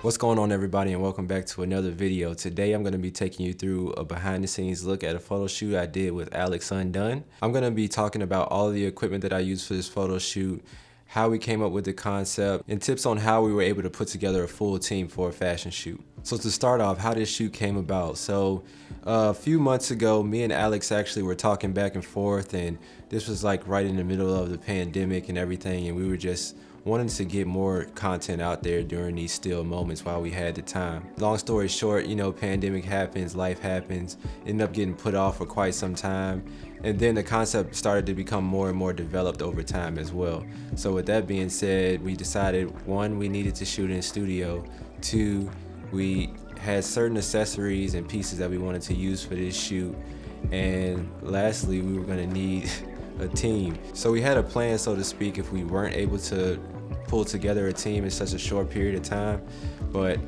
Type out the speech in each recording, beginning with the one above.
What's going on, everybody, and welcome back to another video. Today I'm going to be taking you through a behind the scenes look at a photo shoot I did with Alex Undone. I'm going to be talking about all of the equipment that I used for this photo shoot, how we came up with the concept, and tips on how we were able to put together a full team for a fashion shoot. So to start off, how this shoot came about. So a few months ago, me and Alex actually were talking back and forth, and this was like right in the middle of the pandemic and everything, and we were just wanting to get more content out there during these still moments while we had the time. Long story short, pandemic happens, life happens, ended up getting put off for quite some time. And then the concept started to become more and more developed over time as well. So with that being said, we decided, one, we needed to shoot in studio. Two, we had certain accessories and pieces that we wanted to use for this shoot. And lastly, we were gonna need a team. So we had a plan, so to speak, if we weren't able to pull together a team in such a short period of time, but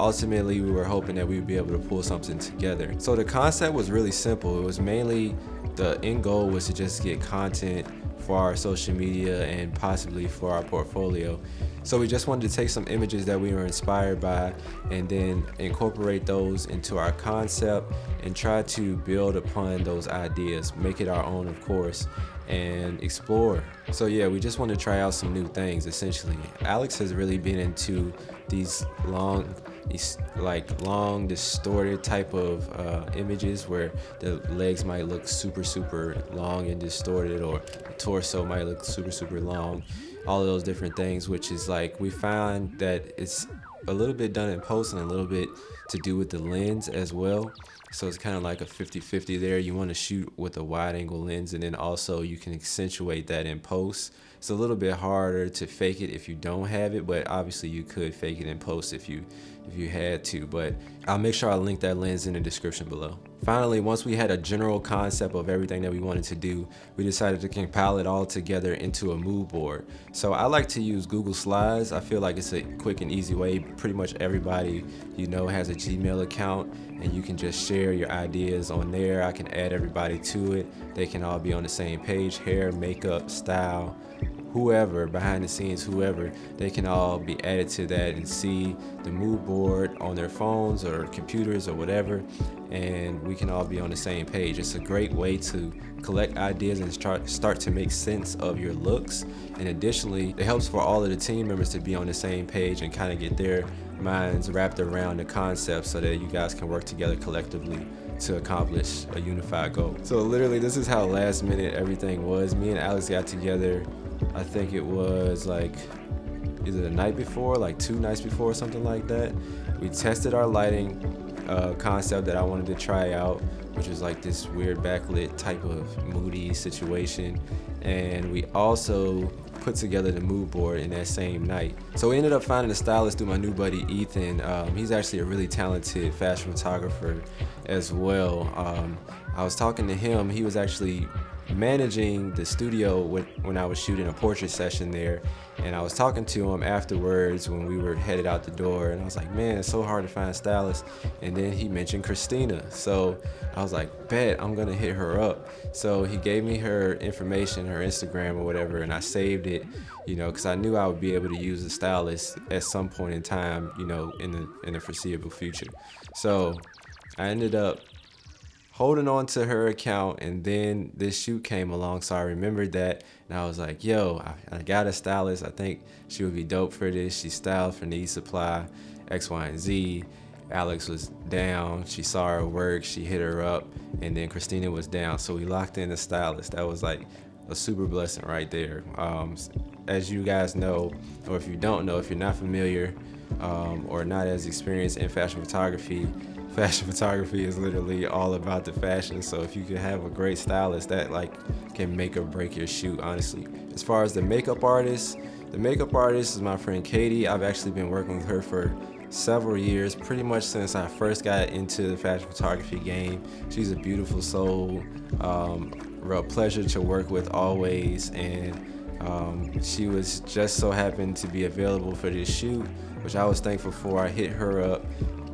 ultimately we were hoping that we would be able to pull something together. So the concept was really simple. It was mainly, the end goal was to just get content for our social media and possibly for our portfolio. So we just wanted to take some images that we were inspired by and then incorporate those into our concept and try to build upon those ideas, make it our own, of course, and explore. So yeah, we just want to try out some new things essentially. Alex has really been into these long distorted type of images where the legs might look super long and distorted, or the torso might look super long, all of those different things, which is like, we found that it's a little bit done in post and a little bit to do with the lens as well. So it's kind of like a 50-50 there. You want to shoot with a wide angle lens, and then also you can accentuate that in post. It's a little bit harder to fake it if you don't have it, but obviously you could fake it in post if you had to, but I'll make sure I link that lens in the description below. Finally, once we had a general concept of everything that we wanted to do, we decided to compile it all together into a mood board. So I like to use Google Slides. I feel like it's a quick and easy way. Pretty much everybody has a Gmail account, and you can just share your ideas on there. I can add everybody to it. They can all be on the same page: hair, makeup, style, whoever, behind the scenes, whoever, they can all be added to that and see the mood board on their phones or computers or whatever, and we can all be on the same page. It's a great way to collect ideas and start to make sense of your looks, and additionally, it helps for all of the team members to be on the same page and kind of get their minds wrapped around the concept so that you guys can work together collectively to accomplish a unified goal. So literally, this is how last minute everything was. Me and Alex got together, I think it was like either the night before, like 2 nights before or something like that. We tested our lighting concept that I wanted to try out, which was like this weird backlit type of moody situation. And we also put together the mood board in that same night. So we ended up finding a stylist through my new buddy Ethan. He's actually a really talented fashion photographer as well. I was talking to him. He was actually managing the studio when I was shooting a portrait session there, and I was talking to him afterwards when we were headed out the door, and I was like, man, it's so hard to find stylists. And then he mentioned Christina, so I was like, bet, I'm gonna hit her up. So he gave me her information, her Instagram or whatever, and I saved it, because I knew I would be able to use a stylist at some point in time, in the foreseeable future. So I ended up holding on to her account, and then this shoot came along, so I remembered that, and I was like, yo, I got a stylist. I think she would be dope for this. She styled for Need Supply, X, Y, and Z. Alex was down. She saw her work. She hit her up, and then Christina was down. So we locked in the stylist. That was like a super blessing right there. As you guys know, or if you don't know, if you're not familiar or not as experienced in fashion photography is literally all about the fashion. So if you can have a great stylist, that can make or break your shoot, honestly. As far as the makeup artist is my friend Katie. I've actually been working with her for several years, pretty much since I first got into the fashion photography game. She's a beautiful soul, real pleasure to work with always, and she was just so happened to be available for this shoot, which I was thankful for. I hit her up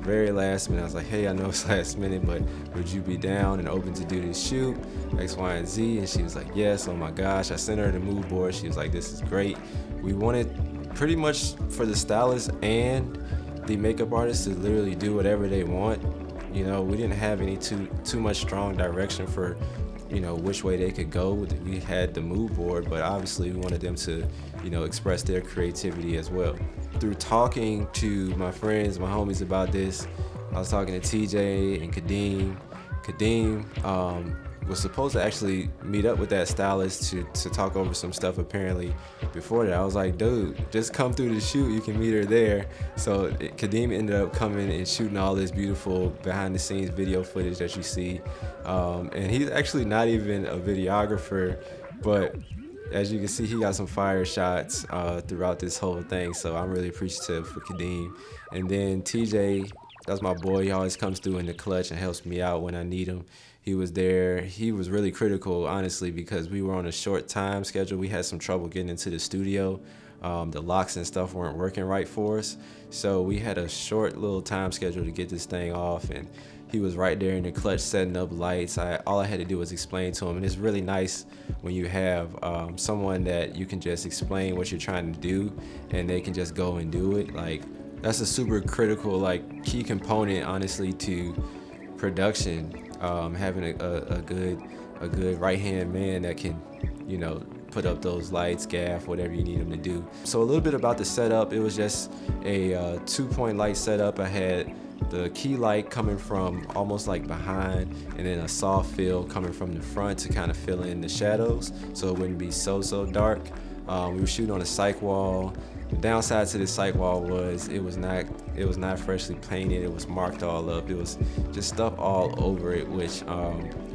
very last minute. I was like, hey, I know it's last minute, but would you be down and open to do this shoot, X, Y, and Z? And she was like, yes. Oh my gosh. I sent her the mood board. She was like, this is great. We wanted pretty much for the stylist and the makeup artists to literally do whatever they want. You know, we didn't have any too much strong direction for, you know, which way they could go. We had the mood board, but obviously we wanted them to, you know, express their creativity as well. Through talking to my friends, my homies about this, I was talking to TJ and Kadeem. Kadeem was supposed to actually meet up with that stylist to talk over some stuff apparently before that. I was like, dude, just come through the shoot, you can meet her there. So Kadeem ended up coming and shooting all this beautiful behind the scenes video footage that you see. And he's actually not even a videographer, but as you can see, he got some fire shots throughout this whole thing. So I'm really appreciative for Kadeem. And then TJ, that's my boy. He always comes through in the clutch and helps me out when I need him. He was there. He was really critical, honestly, because we were on a short time schedule. We had some trouble getting into the studio. The locks and stuff weren't working right for us. So we had a short little time schedule to get this thing off. And he was right there in the clutch setting up lights. All I had to do was explain to him. And it's really nice when you have someone that you can just explain what you're trying to do and they can just go and do it. Like, that's a super critical, like, key component, honestly, to production. Having a good right-hand man that can, you know, put up those lights, gaff, whatever you need him to do. So a little bit about the setup. It was just a 2-point light setup. I had the key light coming from almost like behind, and then a soft fill coming from the front to kind of fill in the shadows so it wouldn't be so dark. We were shooting on a cyc wall. The downside to this cyc wall was it was not freshly painted. It was marked all up. It was just stuff all over it, which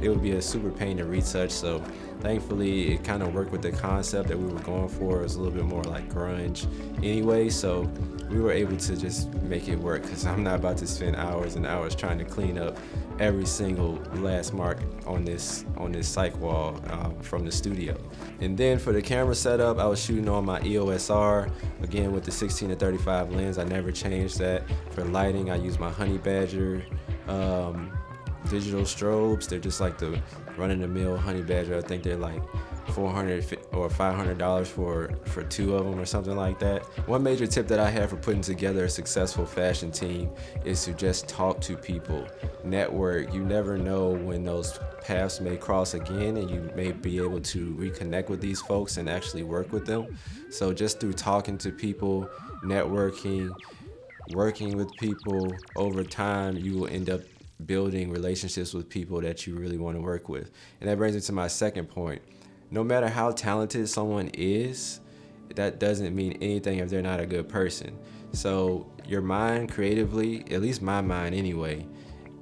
it would be a super pain to retouch. So thankfully it kind of worked with the concept that we were going for. It was a little bit more like grunge anyway, so we were able to just make it work, because I'm not about to spend hours and hours trying to clean up every single last mark on this cyc wall from the studio. And then for the camera setup, I was shooting on my EOS R, again with the 16-35 lens. I never changed that. For lighting, I use my Honey Badger digital strobes. They're just like the run-of-the-mill Honey Badger. I think they're like $400 or $500 for 2 of them or something like that. One major tip that I have for putting together a successful fashion team is to just talk to people, network. You never know when those paths may cross again, and you may be able to reconnect with these folks and actually work with them. So just through talking to people, networking, working with people, over time you will end up building relationships with people that you really want to work with. And that brings me to my second point. No matter how talented someone is, that doesn't mean anything if they're not a good person. So your mind creatively, at least my mind anyway,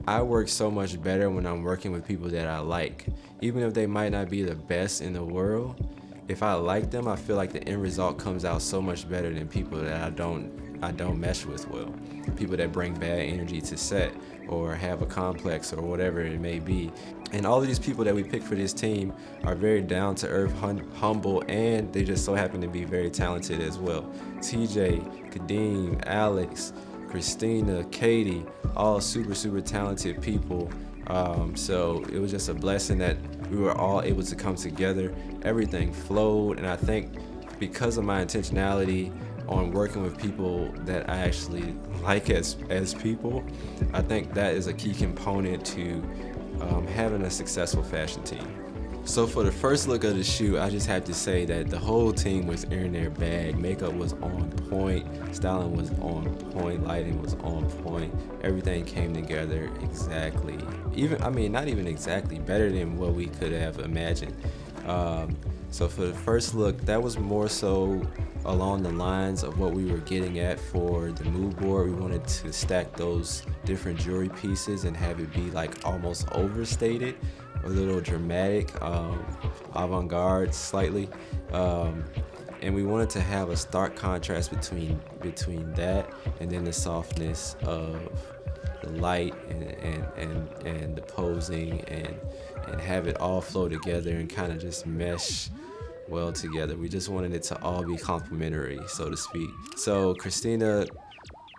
I work so much better when I'm working with people that I like. Even if they might not be the best in the world, if I like them, I feel like the end result comes out so much better than people that I don't mesh with well. People that bring bad energy to set or have a complex or whatever it may be. And all of these people that we pick for this team are very down to earth, humble, and they just so happen to be very talented as well. TJ, Kadeem, Alex, Christina, Katie, all super talented people. So it was just a blessing that we were all able to come together. Everything flowed, and I think because of my intentionality on working with people that I actually like as people, I think that is a key component to having a successful fashion team. So for the first look of the shoot, I just have to say that the whole team was in their bag. Makeup was on point, styling was on point, lighting was on point. Everything came together exactly. Not even exactly, better than what we could have imagined. So for the first look, that was more so along the lines of what we were getting at for the mood board. We wanted to stack those different jewelry pieces and have it be like almost overstated, a little dramatic, avant-garde slightly. And we wanted to have a stark contrast between that and then the softness of the light and the posing and have it all flow together and kind of just mesh well together. We just wanted it to all be complementary, so to speak. So Christina,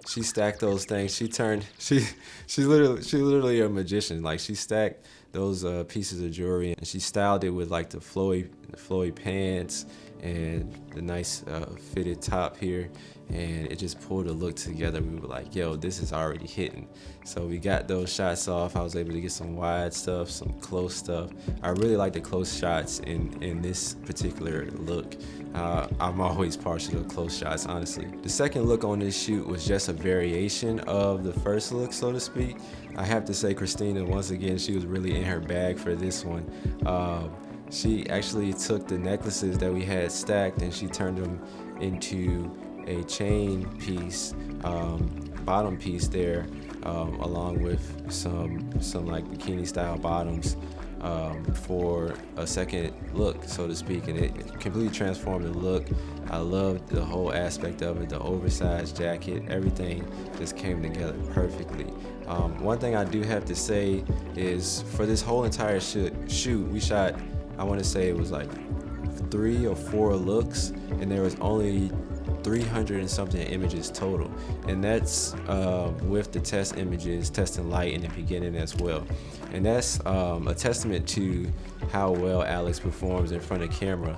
she stacked those things. She's literally a magician. Like, she stacked those pieces of jewelry and she styled it with like the flowy pants and the nice fitted top here, and it just pulled the look together. We were like, yo, this is already hitting. So we got those shots off. I was able to get some wide stuff, some close stuff. I really like the close shots in this particular look. I'm always partial to close shots, honestly. The second look on this shoot was just a variation of the first look, so to speak. I have to say, Christina, once again, she was really in her bag for this one. She actually took the necklaces that we had stacked and she turned them into a chain piece, bottom piece there, along with some like bikini style bottoms for a second look, so to speak, and it completely transformed the look. I loved the whole aspect of it, the oversized jacket, everything just came together perfectly. One thing I do have to say is for this whole entire shoot, we shot, I want to say it was like 3 or 4 looks, and there was only 300 and something images total, and that's with the test images, testing light in the beginning as well. And that's a testament to how well Alex performs in front of camera.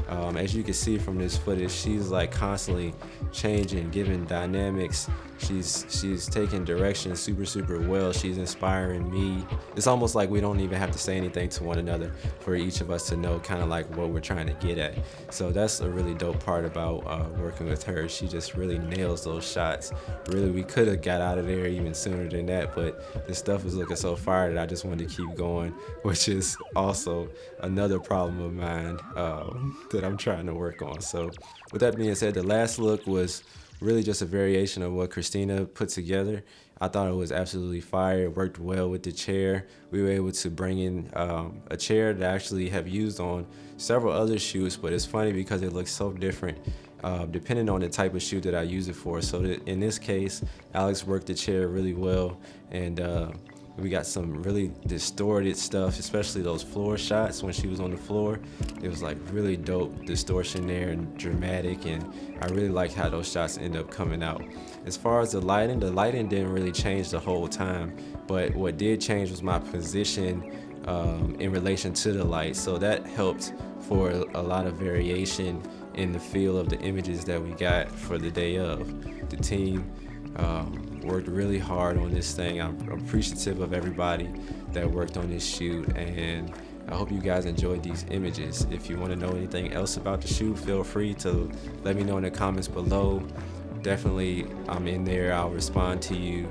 As you can see from this footage, she's like constantly changing, giving dynamics. She's taking direction super well. She's inspiring me. It's almost like we don't even have to say anything to one another for each of us to know kind of like what we're trying to get at. So that's a really dope part about working with her. She just really nails those shots. Really, we could have got out of there even sooner than that, but this stuff is looking so fire that I just wanted to keep going, which is also another problem of mine that I'm trying to work on. So with that being said, the last look was really just a variation of what Christina put together. I thought it was absolutely fire. It worked well with the chair. We were able to bring in a chair that I actually have used on several other shoots, but it's funny because it looks so different depending on the type of shoot that I use it for. So that in this case, Alex worked the chair really well, and we got some really distorted stuff, especially those floor shots when she was on the floor. It was like really dope distortion there and dramatic, and I really liked how those shots end up coming out. As far as the lighting didn't really change the whole time, but what did change was my position in relation to the light. So that helped for a lot of variation in the feel of the images that we got for the day of. The team worked really hard on this thing. I'm appreciative of everybody that worked on this shoot, and I hope you guys enjoyed these images. If you want to know anything else about the shoot, feel free to let me know in the comments below. Definitely, I'm in there. I'll respond to you.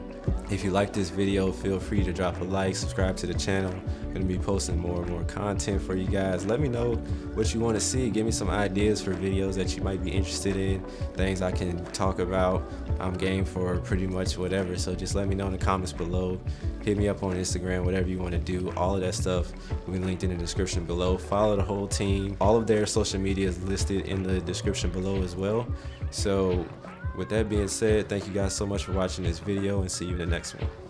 If you like this video, feel free to drop a like, subscribe to the channel. I'm gonna be posting more and more content for you guys. Let me know what you want to see. Give me some ideas for videos that you might be interested in, things I can talk about. I'm game for pretty much whatever, so just let me know in the comments below. Hit me up on Instagram, whatever you want to do. All of that stuff will be linked in the description below. Follow the whole team. All of their social media is listed in the description below as well. So with that being said, thank you guys so much for watching this video, and see you in the next one.